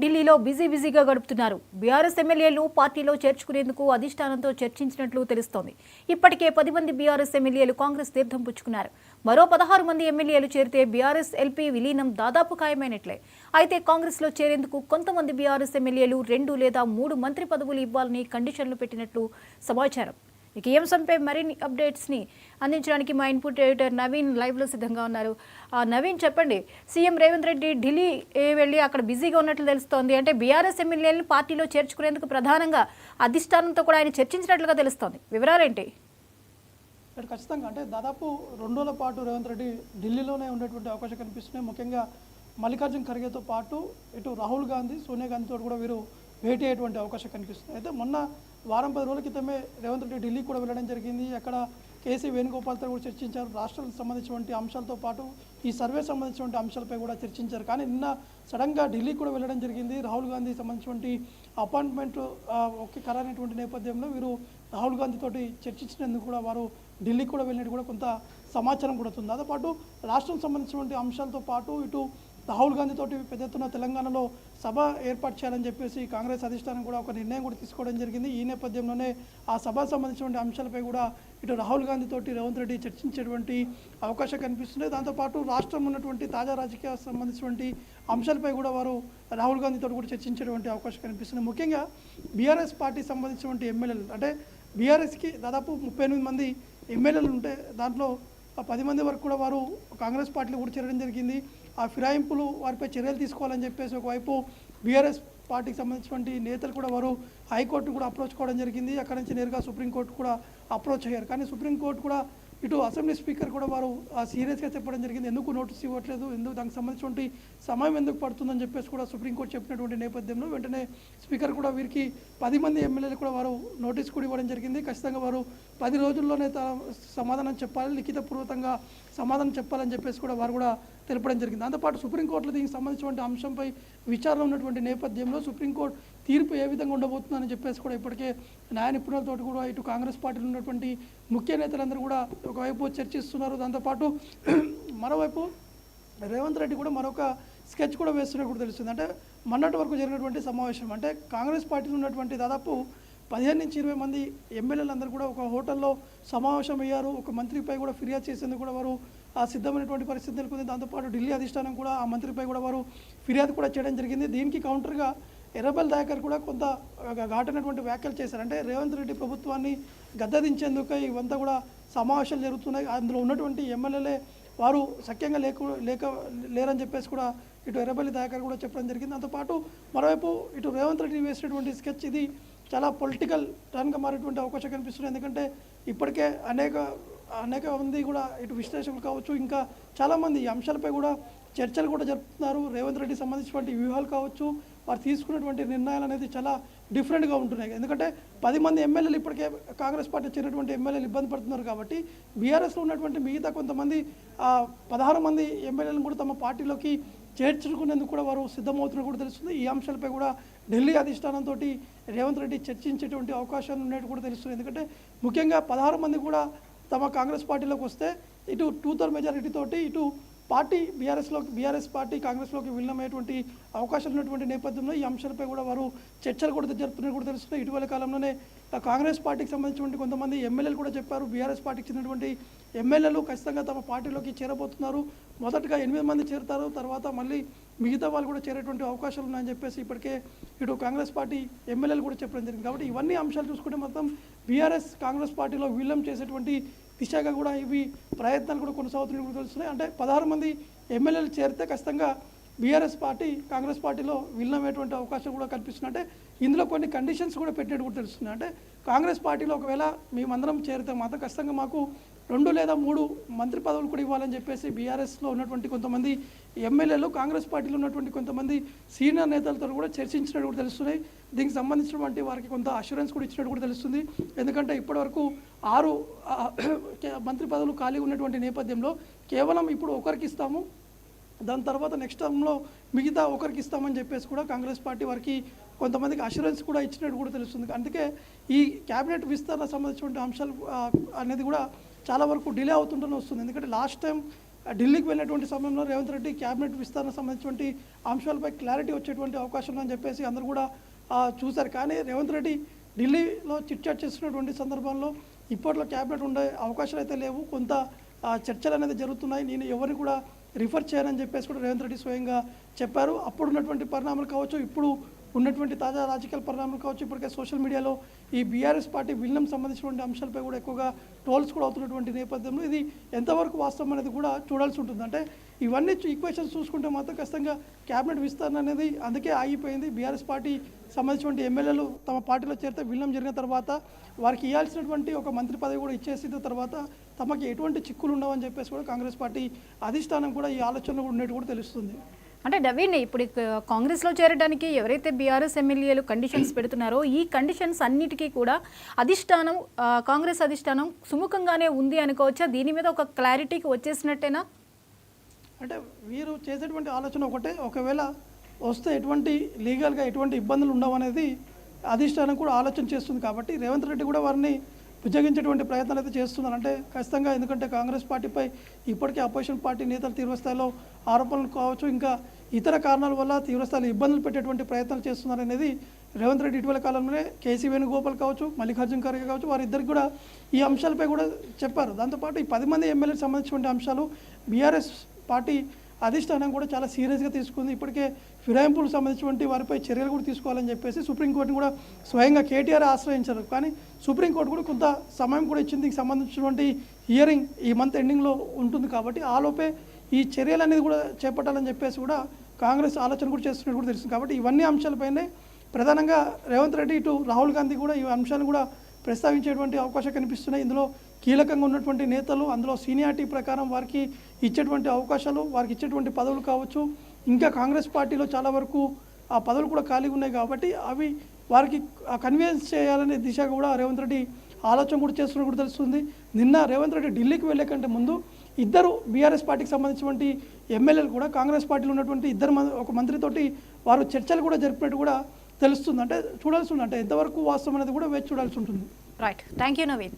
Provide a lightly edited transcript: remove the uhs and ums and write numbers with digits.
ఢిల్లీలో బిజీగా గడుపుతున్నారు. బీఆర్ఎస్ ఎమ్మెల్యేలు పార్టీలో చేర్చుకునేందుకు అధిష్టానంతో చర్చించినట్లు తెలుస్తోంది. ఇప్పటికే 10 మంది బీఆర్ఎస్ ఎమ్మెల్యేలు కాంగ్రెస్ తీర్థం పుచ్చుకున్నారు. మరో 16 మంది ఎమ్మెల్యేలు చేరితే బీఆర్ఎస్ ఎల్పీ విలీనం దాదాపు ఖాయమైనట్లే. అయితే కాంగ్రెస్లో చేరేందుకు కొంతమంది బీఆర్ఎస్ ఎమ్మెల్యేలు 2 లేదా 3 మంత్రి పదవులు ఇవ్వాలని కండిషన్లు పెట్టినట్లు సమాచారం. ఇక ఈ అంశంపై మరిన్ని అప్డేట్స్ని అందించడానికి మా ఇన్పుట్ ఎడిటర్ నవీన్ లైవ్లో సిద్ధంగా ఉన్నారు. నవీన్, చెప్పండి, సీఎం రేవంత్ రెడ్డి ఢిల్లీ వెళ్ళి అక్కడ బిజీగా ఉన్నట్లు తెలుస్తోంది. అంటే బీఆర్ఎస్ ఎమ్మెల్యేలను పార్టీలో చేర్చుకునేందుకు ప్రధానంగా అధిష్టానంతో కూడా ఆయన చర్చించినట్లుగా తెలుస్తోంది. వివరాలేంటి? ఖచ్చితంగా అంటే దాదాపు 2 రోజుల పాటు రేవంత్ రెడ్డి ఢిల్లీలోనే ఉండేటువంటి అవకాశం కనిపిస్తున్నాయి. ముఖ్యంగా మల్లికార్జున ఖర్గేతో పాటు ఇటు రాహుల్ గాంధీ, సోనియా గాంధీతో కూడా వీరు భేటీ అయ్యేటువంటి అవకాశం కనిపిస్తుంది. అయితే మొన్న వారం 10 రోజుల క్రితమే రేవంత్ రెడ్డి ఢిల్లీ కూడా వెళ్ళడం జరిగింది. అక్కడ కేసీ వేణుగోపాల్తో కూడా చర్చించారు. రాష్ట్రాలకు సంబంధించినటువంటి అంశాలతో పాటు ఈ సర్వే సంబంధించినటువంటి అంశాలపై కూడా చర్చించారు. కానీ నిన్న సడన్గా ఢిల్లీ కూడా వెళ్ళడం జరిగింది. రాహుల్ గాంధీ సంబంధించినటువంటి అపాయింట్మెంట్ ఒకే ఖరారైనటువంటి నేపథ్యంలో వీరు రాహుల్ గాంధీ తోటి చర్చించినందుకు కూడా వారు ఢిల్లీ కూడా వెళ్ళినట్టు కూడా కొంత సమాచారం కూడా ఉంది. దాంతోపాటు రాష్ట్రం సంబంధించినటువంటి అంశాలతో పాటు ఇటు రాహుల్ గాంధీ తోటి పెద్ద ఎత్తున తెలంగాణలో సభ ఏర్పాటు చేయాలని చెప్పేసి కాంగ్రెస్ అధిష్టానం కూడా ఒక నిర్ణయం కూడా తీసుకోవడం జరిగింది. ఈ నేపథ్యంలోనే ఆ సభకు సంబంధించినటువంటి అంశాలపై కూడా ఇటు రాహుల్ గాంధీ తోటి రేవంత్ రెడ్డి చర్చించేటువంటి అవకాశం కనిపిస్తుంది. దాంతోపాటు రాష్ట్రం ఉన్నటువంటి తాజా రాజకీయ సంబంధించినటువంటి అంశాలపై కూడా వారు రాహుల్ గాంధీ తోటి కూడా చర్చించేటువంటి అవకాశం కనిపిస్తుంది. ముఖ్యంగా బీఆర్ఎస్ పార్టీకి సంబంధించినటువంటి ఎమ్మెల్యేలు అంటే బీఆర్ఎస్కి దాదాపు 38 మంది ఎమ్మెల్యేలు ఉంటే దాంట్లో 10 మంది వరకు కూడా వారు కాంగ్రెస్ పార్టీలో కూడా చేరడం జరిగింది. ఆ ఫిరాయింపులు వారిపై చర్యలు తీసుకోవాలని చెప్పేసి ఒకవైపు బీఆర్ఎస్ పార్టీకి సంబంధించినటువంటి నేతలు కూడా వారు హైకోర్టును కూడా అప్రోచ్ కావడం జరిగింది. అక్కడ నుంచి నేరుగా సుప్రీంకోర్టు కూడా అప్రోచ్ అయ్యారు. కానీ సుప్రీంకోర్టు కూడా ఇటు అసెంబ్లీ స్పీకర్ కూడా వారు సీరియస్గా చెప్పడం జరిగింది. ఎందుకు నోటీస్ ఇవ్వట్లేదు, ఎందుకు దానికి సంబంధించినటువంటి సమయం ఎందుకు పడుతుందని చెప్పేసి కూడా సుప్రీంకోర్టు చెప్పినటువంటి నేపథ్యంలో వెంటనే స్పీకర్ కూడా వీరికి 10 మంది ఎమ్మెల్యేలు కూడా వారు నోటీస్ కూడా ఇవ్వడం జరిగింది. ఖచ్చితంగా వారు 10 రోజుల్లోనే సమాధానం చెప్పాలి, లిఖితపూర్వకంగా సమాధానం చెప్పాలని చెప్పేసి కూడా వారు కూడా తెలపడం జరిగింది. దాంతోపాటు సుప్రీంకోర్టులో దీనికి సంబంధించినటువంటి అంశంపై విచారణ ఉన్నటువంటి నేపథ్యంలో సుప్రీంకోర్టు తీర్పు ఏ విధంగా ఉండబోతుందని చెప్పేసి కూడా ఇప్పటికే న్యాయ నిపుణులతో కూడా ఇటు కాంగ్రెస్ పార్టీలో ఉన్నటువంటి ముఖ్య నేతలందరూ కూడా ఒకవైపు చర్చిస్తున్నారు. దాంతోపాటు మరోవైపు రేవంత్ రెడ్డి కూడా మరొక స్కెచ్ కూడా వేస్తున్నట్టు కూడా తెలుస్తుంది. అంటే మొన్నటి వరకు జరిగినటువంటి సమావేశం అంటే కాంగ్రెస్ పార్టీలో ఉన్నటువంటి దాదాపు 15 నుంచి 20 మంది ఎమ్మెల్యేలందరూ కూడా ఒక హోటల్లో సమావేశం అయ్యారు. ఒక మంత్రిపై కూడా ఫిర్యాదు చేసేందుకు కూడా వారు సిద్ధమైనటువంటి పరిస్థితి నెలకొంది. దాంతోపాటు ఢిల్లీ అధిష్టానం కూడా ఆ మంత్రిపై కూడా వారు ఫిర్యాదు కూడా చేయడం జరిగింది. దీనికి కౌంటర్గా ఎర్రబెల్ దయాకర్ కూడా కొంత ఘాటైనటువంటి వ్యాఖ్యలు చేశారు. అంటే రేవంత్ రెడ్డి ప్రభుత్వాన్ని గద్దదించేందుకు ఇవంతా కూడా సమావేశాలు జరుగుతున్నాయి, అందులో ఉన్నటువంటి ఎమ్మెల్యేలే వారు సఖ్యంగా లేరని చెప్పేసి కూడా ఇటు ఎర్రబెల్లి దయాకర్ కూడా చెప్పడం జరిగింది. దాంతోపాటు మరోవైపు ఇటు రేవంత్ రెడ్డి వేసినటువంటి స్కెచ్ ఇది చాలా పొలిటికల్ టర్న్గా మారేటువంటి అవకాశం కనిపిస్తుంది. ఎందుకంటే ఇప్పటికే అనేక మంది కూడా ఇటు విశ్లేషకులు కావచ్చు, ఇంకా చాలామంది ఈ అంశాలపై కూడా చర్చలు కూడా జరుపుతున్నారు. రేవంత్ రెడ్డి సంబంధించినటువంటి వ్యూహాలు కావచ్చు, వారు తీసుకున్నటువంటి నిర్ణయాలు అనేది చాలా డిఫరెంట్గా ఉంటున్నాయి. ఎందుకంటే 10 మంది ఎమ్మెల్యేలు ఇప్పటికే కాంగ్రెస్ పార్టీ చేరినటువంటి ఎమ్మెల్యేలు ఇబ్బంది పడుతున్నారు కాబట్టి బీఆర్ఎస్లో ఉన్నటువంటి మిగతా కొంతమంది 16 మంది ఎమ్మెల్యేలను కూడా తమ పార్టీలోకి చేర్చుకునేందుకు కూడా వారు సిద్ధమవుతున్నట్టు కూడా తెలుస్తుంది. ఈ అంశాలపై కూడా ఢిల్లీ అధిష్టానంతో రేవంత్ రెడ్డి చర్చించేటువంటి అవకాశాలు ఉన్నట్టు కూడా తెలుస్తుంది. ఎందుకంటే ముఖ్యంగా 16 మంది కూడా తమ కాంగ్రెస్ పార్టీలోకి వస్తే ఇటు 2/3 మెజారిటీ తోటి ఇటు పార్టీ బీఆర్ఎస్ పార్టీ కాంగ్రెస్లోకి విలీనమయ్యేటువంటి అవకాశాలు ఉన్నటువంటి నేపథ్యంలో ఈ అంశాలపై కూడా వారు చర్చలు కూడా జరుపుతున్నట్టు కూడా తెలుస్తుంది. ఇటీవల కాలంలోనే కాంగ్రెస్ పార్టీకి సంబంధించినటువంటి కొంతమంది ఎమ్మెల్యేలు కూడా చెప్పారు, బీఆర్ఎస్ పార్టీకి చెందినటువంటి ఎమ్మెల్యేలు ఖచ్చితంగా తమ పార్టీలోకి చేరబోతున్నారు. మొదటగా 8 మంది చేరుతారు, తర్వాత మళ్ళీ మిగతా వాళ్ళు కూడా చేరేటువంటి అవకాశాలు ఉన్నాయని చెప్పేసి ఇప్పటికే ఇటు కాంగ్రెస్ పార్టీ ఎమ్మెల్యేలు కూడా చెప్పడం జరిగింది. కాబట్టి ఇవన్నీ అంశాలు చూసుకుంటే మొత్తం బీఆర్ఎస్ కాంగ్రెస్ పార్టీలో విలీనం చేసేటువంటి దిశగా కూడా ఇవి ప్రయత్నాలు కూడా కొనసాగుతున్నట్టు కూడా తెలుస్తున్నాయి. అంటే 16 మంది ఎమ్మెల్యేలు చేరితే ఖచ్చితంగా బీఆర్ఎస్ పార్టీ కాంగ్రెస్ పార్టీలో విలీనమయ్యేటువంటి అవకాశం కూడా కనిపిస్తుంది. అంటే ఇందులో కొన్ని కండిషన్స్ కూడా పెట్టినట్టు కూడా తెలుస్తున్నాయి. అంటే కాంగ్రెస్ పార్టీలో ఒకవేళ మేమందరం చేరితే మాత్రం ఖచ్చితంగా మాకు 2 లేదా 3 మంత్రి పదవులు కూడా ఇవ్వాలని చెప్పేసి బీఆర్ఎస్లో ఉన్నటువంటి కొంతమంది ఎమ్మెల్యేలు కాంగ్రెస్ పార్టీలో ఉన్నటువంటి కొంతమంది సీనియర్ నేతలతో కూడా చర్చించినట్టు కూడా తెలుస్తున్నాయి. దీనికి సంబంధించినటువంటి వారికి కొంత అష్యూరెన్స్ కూడా ఇచ్చినట్టు కూడా తెలుస్తుంది. ఎందుకంటే ఇప్పటివరకు 6 మంత్రి పదవులు ఖాళీ ఉన్నటువంటి నేపథ్యంలో కేవలం ఇప్పుడు ఒకరికి ఇస్తాము, దాని తర్వాత నెక్స్ట్ టర్మ్లో మిగతా ఒకరికి ఇస్తామని చెప్పేసి కూడా కాంగ్రెస్ పార్టీ వారికి కొంతమందికి అష్యూరెన్స్ కూడా ఇచ్చినట్టు కూడా తెలుస్తుంది. అందుకే ఈ క్యాబినెట్ విస్తరణ సంబంధించిన అంశాలు అనేది కూడా చాలా వరకు డిలే అవుతుంటూనే వస్తుంది. ఎందుకంటే లాస్ట్ టైం ఢిల్లీకి వెళ్ళినటువంటి సమయంలో రేవంత్ రెడ్డి క్యాబినెట్ విస్తరణ సంబంధించినటువంటి అంశాలపై క్లారిటీ వచ్చేటువంటి అవకాశం ఉందని చెప్పేసి అందరూ కూడా చూశారు. కానీ రేవంత్ రెడ్డి ఢిల్లీలో చిట్చాట్ చేస్తున్నటువంటి సందర్భంలో ఇప్పట్లో క్యాబినెట్ ఉండే అవకాశాలు అయితే లేవు, కొంత చర్చలు అనేది జరుగుతున్నాయి, నేను ఎవరిని కూడా రిఫర్ చేయనని చెప్పేసి కూడా రేవంత్ రెడ్డి స్వయంగా చెప్పారు. అప్పుడు ఉన్నటువంటి పరిణామాలు కావచ్చు, ఇప్పుడు ఉన్నటువంటి తాజా రాజకీయ పరిణామాలు కావచ్చు, ఇప్పటికే సోషల్ మీడియాలో ఈ బీఆర్ఎస్ పార్టీ విలీనం సంబంధించినటువంటి అంశాలపై కూడా ఎక్కువగా ట్రోల్స్ కూడా అవుతున్నటువంటి నేపథ్యంలో ఇది ఎంతవరకు వాస్తవం అనేది కూడా చూడాల్సి ఉంటుంది. అంటే ఇవన్నీ ఈక్వేషన్స్ చూసుకుంటే మాత్రం ఖచ్చితంగా క్యాబినెట్ విస్తరణ అనేది అందుకే ఆగిపోయింది. బీఆర్ఎస్ పార్టీ సంబంధించినటువంటి ఎమ్మెల్యేలు తమ పార్టీలో చేరితే విలీనం జరిగిన తర్వాత వారికి ఇవ్వాల్సినటువంటి ఒక మంత్రి పదవి కూడా ఇచ్చేసిన తర్వాత తమకి ఎటువంటి చిక్కులు ఉండవని చెప్పేసి కూడా కాంగ్రెస్ పార్టీ అధిష్టానం కూడా ఈ ఆలోచనలు కూడా ఉన్నట్టు కూడా తెలుస్తుంది. అంటే నవీన్, ఇప్పుడు కాంగ్రెస్లో చేరడానికి ఎవరైతే బీఆర్ఎస్ ఎమ్మెల్యేలు కండిషన్స్ పెడుతున్నారో ఈ కండిషన్స్ అన్నిటికీ కూడా అధిష్టానం, కాంగ్రెస్ అధిష్టానం సుముఖంగానే ఉంది అనుకోవచ్చా? దీని మీద ఒక క్లారిటీకి వచ్చేసినట్టేనా? అంటే వీరు చేసేటువంటి ఆలోచన ఒకటే, ఒకవేళ వస్తే ఎటువంటి లీగల్గా ఎటువంటి ఇబ్బందులు ఉండవు అనేది అధిష్టానం కూడా ఆలోచన చేస్తుంది. కాబట్టి రేవంత్ రెడ్డి కూడా వారిని బుజ్జగించేటువంటి ప్రయత్నాలు అయితే చేస్తున్నారు. అంటే ఖచ్చితంగా, ఎందుకంటే కాంగ్రెస్ పార్టీపై ఇప్పటికే అపోజిషన్ పార్టీ నేతలు తీవ్రస్థాయిలో ఆరోపణలు కావచ్చు, ఇంకా ఇతర కారణాల వల్ల తీవ్రస్థాయిలో ఇబ్బందులు పెట్టేటువంటి ప్రయత్నాలు చేస్తున్నారు అనేది రేవంత్ రెడ్డి ఇటీవల కాలంలోనే కేసీ వేణుగోపాల్ కావచ్చు, మల్లికార్జున ఖర్గే కావచ్చు, వారిద్దరికి కూడా ఈ అంశాలపై కూడా చెప్పారు. దాంతోపాటు ఈ 10 మంది ఎమ్మెల్యేలకు సంబంధించినటువంటి అంశాలు బీఆర్ఎస్ పార్టీ అధిష్టానం కూడా చాలా సీరియస్గా తీసుకుంది. ఇప్పటికే ఫిరాయింపులకు సంబంధించినటువంటి వారిపై చర్యలు కూడా తీసుకోవాలని చెప్పేసి సుప్రీంకోర్టును కూడా స్వయంగా కేటీఆర్ ఆశ్రయించారు. కానీ సుప్రీంకోర్టు కూడా కొంత సమయం కూడా ఇచ్చింది. దీనికి సంబంధించినటువంటి హియరింగ్ ఈ మంత్ ఎండింగ్లో ఉంటుంది. కాబట్టి ఆలోపే ఈ చర్యలు అనేది కూడా చేపట్టాలని చెప్పేసి కూడా కాంగ్రెస్ ఆలోచన కూడా చేస్తున్నట్టు కూడా తెలుస్తుంది. కాబట్టి ఇవన్నీ అంశాలపైనే ప్రధానంగా రేవంత్ రెడ్డి, ఇటు రాహుల్ గాంధీ కూడా ఈ అంశాలను కూడా ప్రస్తావించేటువంటి అవకాశాలు కనిపిస్తున్నాయి. ఇందులో కీలకంగా ఉన్నటువంటి నేతలు, అందులో సీనియారిటీ ప్రకారం వారికి ఇచ్చేటువంటి అవకాశాలు, వారికి ఇచ్చేటువంటి పదవులు కావచ్చు, ఇంకా కాంగ్రెస్ పార్టీలో చాలా వరకు ఆ పదవులు కూడా ఖాళీగా ఉన్నాయి. కాబట్టి అవి వారికి కన్విన్స్ చేయాలనే దిశగా కూడా రేవంత్ రెడ్డి ఆలోచన కూడా చేస్తున్నట్టు కూడా తెలుస్తుంది. నిన్న రేవంత్ రెడ్డి ఢిల్లీకి వెళ్ళే కంటే ముందు ఇద్దరు బీఆర్ఎస్ పార్టీకి సంబంధించినటువంటి ఎమ్మెల్యేలు కూడా కాంగ్రెస్ పార్టీలో ఉన్నటువంటి ఒక మంత్రితోటి వారు చర్చలు కూడా జరిపినట్టు కూడా తెలుస్తుంది. అంటే చూడాల్సి ఉంది, అంటే ఎంతవరకు వాస్తవం అనేది కూడా వేచి చూడాల్సి ఉంటుంది. Right, thank you Naveen.